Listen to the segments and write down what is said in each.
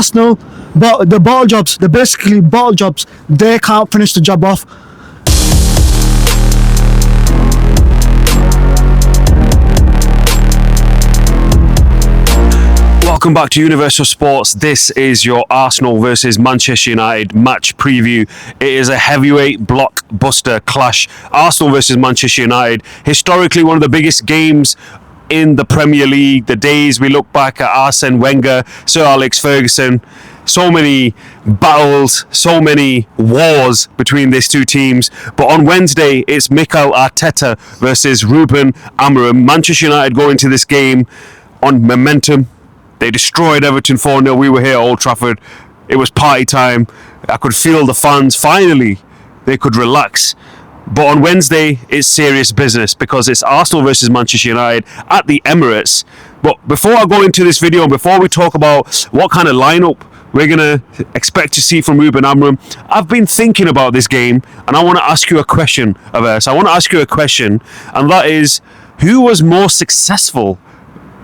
Arsenal, but the ball jobs, they're basically ball jobs. They can't finish the job off. Welcome back to Universal Sports. This is your Arsenal versus Manchester United match preview. It is a heavyweight blockbuster clash. Arsenal versus Manchester United. Historically, one of the biggest games in the Premier League. The days we look back at Arsene Wenger, Sir Alex Ferguson. So many battles, so many wars between these two teams. But on Wednesday, it's Mikel Arteta versus Ruben Amorim. Manchester United go into this game on momentum. They destroyed Everton 4-0. We were here at Old Trafford. It was party time. I could feel the fans. Finally, they could relax. But on Wednesday, it's serious business because it's Arsenal versus Manchester United at the Emirates. But before I go into this video and before we talk about what kind of lineup we're going to expect to see from Ruben Amorim, I've been thinking about this game and I want to ask you a question, Averse. I want to ask you a question, and that is, who was more successful,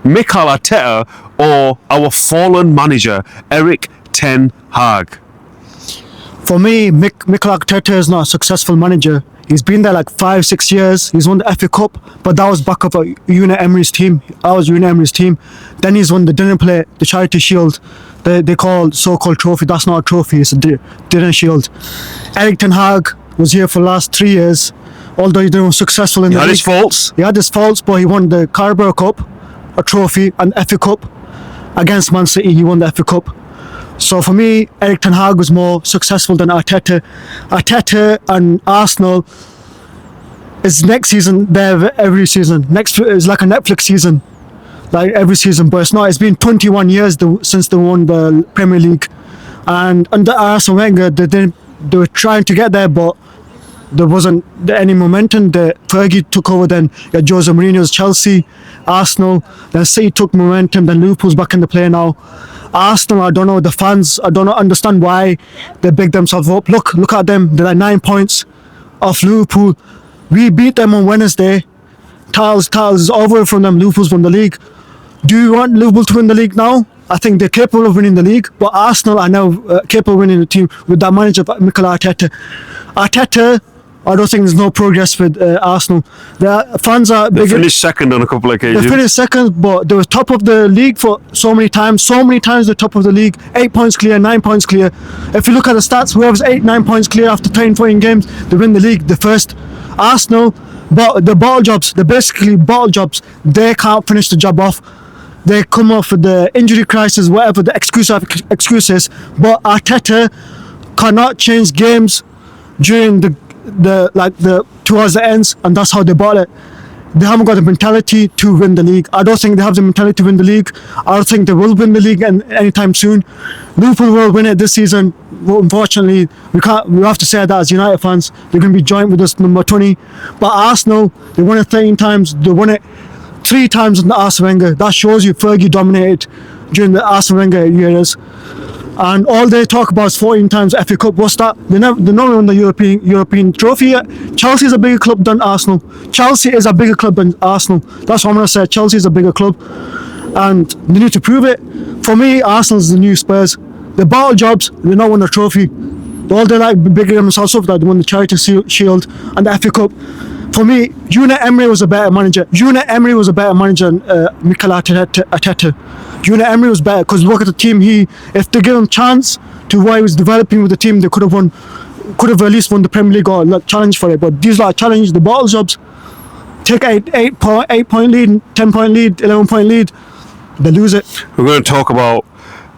Mikel Arteta or our fallen manager, Erik ten Hag? For me, Mikel Arteta is not a successful manager. He's been there like 5-6 years. He's won the FA Cup, but that was back of a Unai Emery's team. I was Unai Emery's team. Then he's won the dinner plate, the Charity Shield. They call so-called trophy. That's not a trophy. It's a dinner shield. Erik ten Hag was here for the last 3 years. Although he was successful in the league. He had his faults. He had his faults, but he won the Carabao Cup, a trophy, and FA Cup. Against Man City, he won the FA Cup. So for me, Erik ten Hag was more successful than Arteta. Arteta and Arsenal is next season, there every season. Next is like a Netflix season, like every season. But it's not. It's been 21 years since they won the Premier League, and under Arsene Wenger, they were trying to get there, but there wasn't any momentum. Fergie took over, then Jose Mourinho's Chelsea, Arsenal, then City took momentum, then Liverpool's back in the play now. Arsenal, I don't know, the fans, I don't understand why they big themselves up. Look at them, they're like 9 points off Liverpool. We beat them on Wednesday. Titles is over from them. Liverpool's won the league. Do you want Liverpool to win the league now? I think they're capable of winning the league, but Arsenal are now capable of winning the team with that manager, Mikel Arteta. Arteta, I don't think there's no progress with Arsenal. The fans are big. They finished second on a couple of occasions. They finished second, but they were top of the league for so many times. So many times they're top of the league. 8 points clear, 9 points clear. If you look at the stats, whoever's 8-9 points clear after 10-14 games, they win the league. The first. Arsenal, but the ball jobs, they're basically ball jobs. They can't finish the job off. They come off with the injury crisis, whatever the excuses. But Arteta cannot change games during the towards the ends, and that's how they bought it. They haven't got the mentality to win the league. I don't think they have the mentality to win the league. I don't think they will win the league anytime soon. Liverpool will win it this season. Well, unfortunately, we have to say that as United fans. They're going to be joint with us, number 20. But Arsenal, they won it 13 times. They won it 3 times under Arsene Wenger. That shows you Fergie dominated during the Arsene Wenger years. And all they talk about is 14 times FA Cup. What's that? They not won the European trophy yet. Chelsea is a bigger club than Arsenal. Chelsea is a bigger club than Arsenal. That's what I'm going to say. Chelsea is a bigger club. And they need to prove it. For me, Arsenal is the new Spurs. The battle jobs, they not won the trophy. All they like bigger themselves up that they won the Charity Shield and the FA Cup. For me, Unai Emery was a better manager. Unai Emery was a better manager than Mikel Arteta. Unai Emery was better because look at the team. If they give him chance to why he was developing with the team, they could have at least won the Premier League or challenge for it. But these are challenge the bottle jobs. Take 8 point lead, 10 point lead, 11 point lead, they lose it. We're going to talk about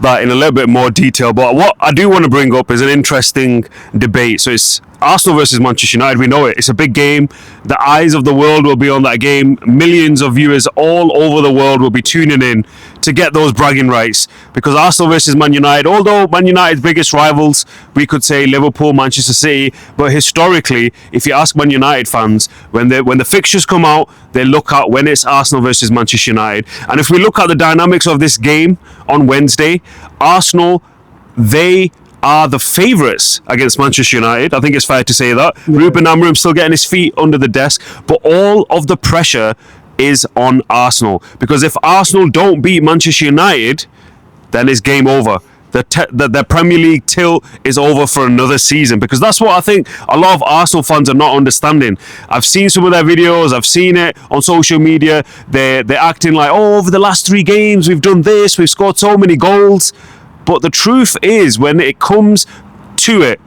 that in a little bit more detail, but what I do want to bring up is an interesting debate. So it's Arsenal versus Manchester United. We know it. It's a big game. The eyes of the world will be on that game. Millions of viewers all over the world will be tuning in to get those bragging rights, because Arsenal versus Man United, although Man United's biggest rivals, we could say Liverpool, Manchester City, but historically, if you ask Man United fans, when the fixtures come out, they look at when it's Arsenal versus Manchester United. And if we look at the dynamics of this game on Wednesday, Arsenal, they are the favourites against Manchester United. I think it's fair to say that. Yeah. Ruben Amorim still getting his feet under the desk, but all of the pressure is on Arsenal, because if Arsenal don't beat Manchester United, then it's game over. the Premier League tilt is over for another season, because that's what I think a lot of Arsenal fans are not understanding. I've seen some of their videos, I've seen it on social media. They're acting like, oh, over the last 3 games we've done this, we've scored so many goals. But the truth is, when it comes to it,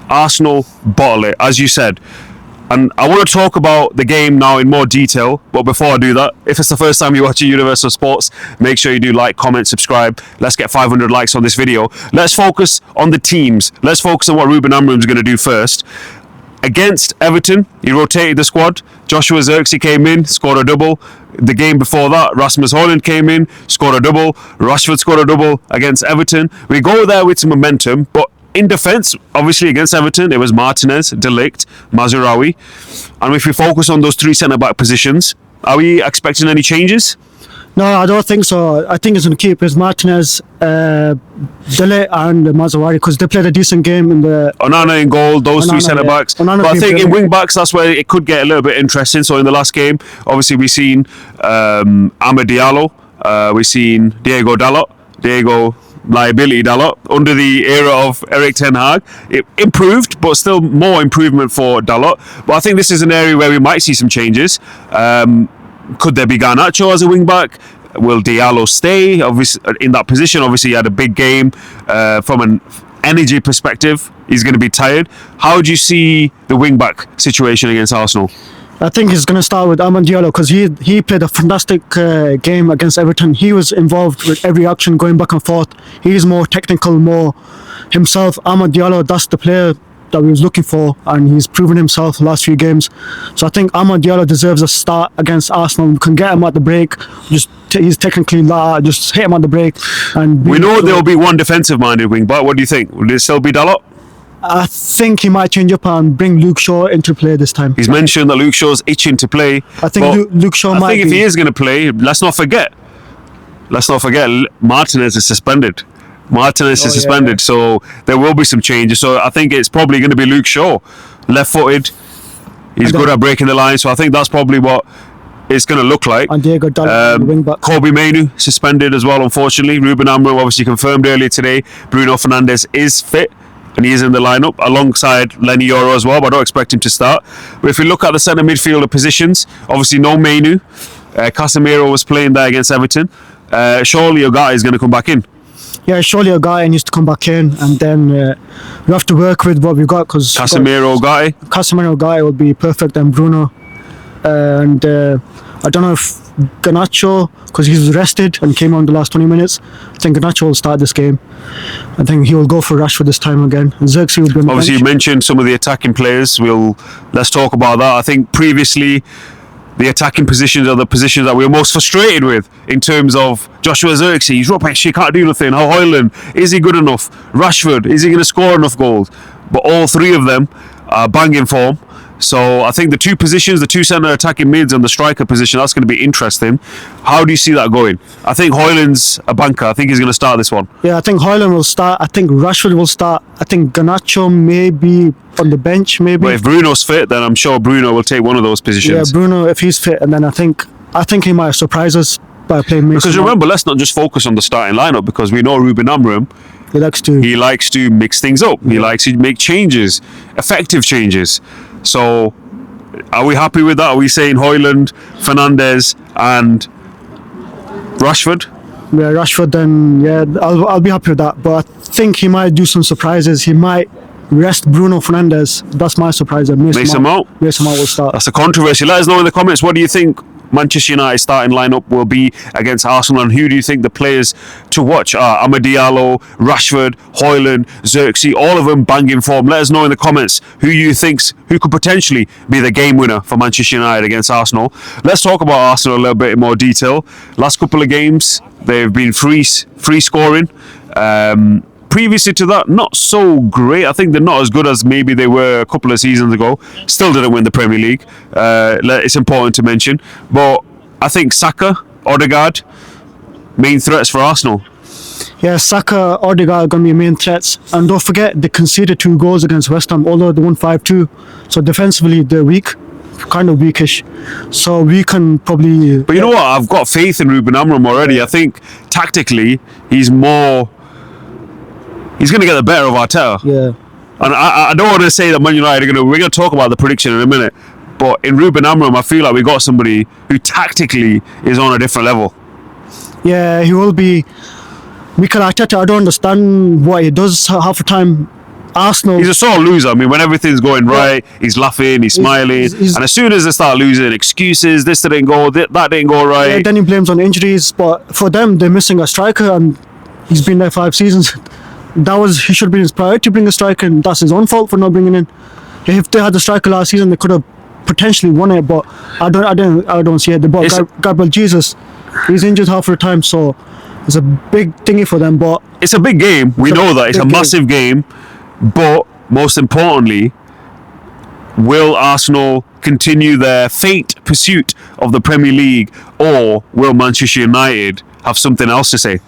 Arsenal bottle it, as you said. And I want to talk about the game now in more detail, but before I do that, if it's the first time you're watching Universal Sports, make sure you do like, comment, subscribe. Let's get 500 likes on this video. Let's focus on the teams. Let's focus on what Ruben Amorim is going to do first. Against Everton, he rotated the squad. Joshua Zirkzee came in, scored a double. The game before that, Rasmus Højlund came in, scored a double. Rashford scored a double against Everton. We go there with some momentum, but in defence, obviously against Everton, it was Martinez, De Ligt, Mazraoui. And if we focus on those 3 centre-back positions, are we expecting any changes? No, I don't think so. I think it's going to keep his Martinez, Dele and Mazraoui, because they played a decent game in the... Onana in goal, those Onana, 3 centre-backs. yeah. But I think in wing-backs, that's where it could get a little bit interesting. So in the last game, obviously we've seen Amad Diallo, we've seen Diego liability Dalot under the era of Erik ten Hag. It improved, but still more improvement for Dalot. But I think this is an area where we might see some changes. Could there be Garnacho as a wing back? Will Diallo stay obviously in that position? Obviously he had a big game. From an energy perspective, he's going to be tired. How do you see the wing back situation against Arsenal? I think he's going to start with Amad Diallo, because he played a fantastic game against Everton. He was involved with every action, going back and forth. He's more technical, more himself. Amad Diallo, that's the player that we was looking for, and he's proven himself the last few games. So I think Amad Diallo deserves a start against Arsenal. We can get him at the break. He's technically just hit him at the break. And we know there will be one defensive-minded wing back. What do you think? Will it still be Dalot? I think he might change up and bring Luke Shaw into play this time. He's mentioned that Luke Shaw's itching to play. I think Luke Shaw might. I think if he is going to play, let's not forget, Martinez is suspended. Is suspended, so there will be some changes. So I think it's probably going to be Luke Shaw, left-footed. He's good at breaking the line, so I think that's probably what it's going to look like. And Diego Dalot, wing back. Kobe Mainoo suspended as well, unfortunately. Ruben Amorim obviously confirmed earlier today Bruno Fernandes is fit, and he is in the lineup alongside Lenny Yoro as well, but I don't expect him to start. But if we look at the centre midfielder positions, obviously no Mainoo. Casemiro was playing there against Everton. Surely Ogata is going to come back in. Yeah, surely Ogata needs to come back in, and then we have to work with what we've got, because Casemiro Ogata will be perfect, and Bruno. And I don't know if Garnacho, because he was rested and came on the last 20 minutes. I think Garnacho will start this game. I think he will go for Rashford this time again. Zirkzee will be on the Obviously, bench. you mentioned some of the attacking players. Let's talk about that. I think previously the attacking positions are the positions that we were most frustrated with in terms of Joshua Zirkzee. He's rubbish, he can't do nothing. Højlund, is he good enough? Rashford, is he going to score enough goals? But all 3 of them are banging form. So I think the 2 positions, the 2 centre attacking mids and the striker position, that's going to be interesting. How do you see that going? I think Højlund's a banker. I think he's going to start this one. Yeah, I think Højlund will start. I think Rashford will start. I think Garnacho may be on the bench, maybe. But if Bruno's fit, then I'm sure Bruno will take one of those positions. Yeah, Bruno, if he's fit, and then I think he might surprise us by playing Mason. Because remember, let's not just focus on the starting lineup, because we know Ruben Amorim, he likes to mix things up. He likes to make changes, effective changes. So, are we happy with that? Are we saying Højlund, Fernandes, and Rashford? Yeah, Rashford. Then I'll be happy with that. But I think he might do some surprises. He might rest Bruno Fernandes. That's my surprise. Mason Mount will start. That's a controversy. Let us know in the comments. What do you think Manchester United starting lineup will be against Arsenal, and who do you think the players to watch are? Amad Diallo, Rashford, Højlund, Zirkzee, all of them banging form. Let us know in the comments who could potentially be the game winner for Manchester United against Arsenal. Let's talk about Arsenal a little bit in more detail. Last couple of games, they've been free scoring. Previously to that, not so great. I think they're not as good as maybe they were a couple of seasons ago. Still didn't win the Premier League. It's important to mention. But I think Saka, Odegaard, main threats for Arsenal. Yeah, Saka, Odegaard are going to be main threats. And don't forget, they conceded 2 goals against West Ham, although they won 5-2. So defensively, they're weak. Kind of weakish. So we can probably... But you know what? I've got faith in Ruben Amorim already. I think tactically, he's more He's going to get the better of Arteta. Yeah. And I don't want to say that Man United are going to... We're going to talk about the prediction in a minute. But in Ruben Amorim, I feel like we got somebody who tactically is on a different level. Yeah, he will be. Mikel Arteta, I don't understand what he does half the time. Arsenal. He's a sore loser. I mean, when everything's going right, he's laughing, he's smiling. And as soon as they start losing, excuses, this didn't go, that didn't go right. Yeah, then he blames on injuries. But for them, they're missing a striker, and he's been there 5 seasons. He should have been his priority to bring a striker, and that's his own fault for not bringing in. If they had the striker last season, they could have potentially won it, but I don't see it. They bought Gabriel Jesus. He's injured half of the time, so it's a big thingy for them. But it's a big game. We know that. It's a massive game. But most importantly, will Arsenal continue their faint pursuit of the Premier League, or will Manchester United have something else to say?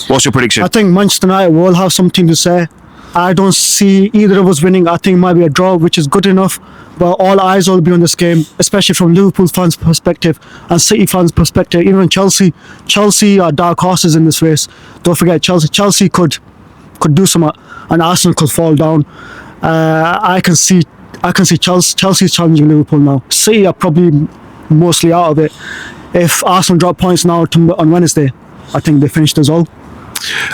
What's your prediction? I think Manchester United will have something to say. I don't see either of us winning. I think it might be a draw, which is good enough. But all eyes will be on this game, especially from Liverpool fans' perspective and City fans' perspective. Even Chelsea are dark horses in this race. Don't forget Chelsea. Chelsea could do something, and Arsenal could fall down. I can see Chelsea's challenging Liverpool now. City are probably mostly out of it. If Arsenal drop points now on Wednesday, I think they finished us all.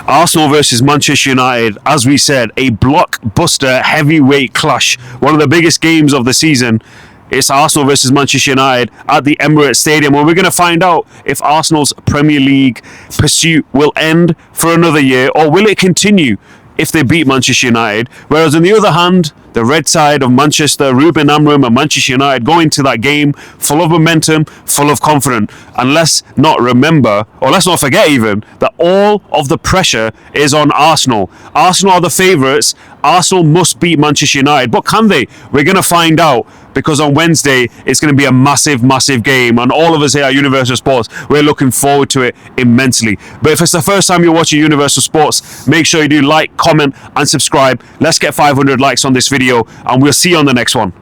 Arsenal versus Manchester United, as we said, a blockbuster heavyweight clash. One of the biggest games of the season. It's Arsenal versus Manchester United at the Emirates Stadium, where we're going to find out if Arsenal's Premier League pursuit will end for another year, or will it continue if they beat Manchester United. Whereas on the other hand, the red side of Manchester, Ruben Amorim and Manchester United go into that game full of momentum, full of confidence. And let's not remember, or let's not forget even, that all of the pressure is on Arsenal. Arsenal are the favourites. Arsenal must beat Manchester United. But can they? We're going to find out, because on Wednesday it's going to be a massive, massive game, and all of us here at Universal Sports, we're looking forward to it immensely. But if it's the first time you're watching Universal Sports, make sure you do like, comment and subscribe. Let's get 500 likes on this video, and we'll see you on the next one.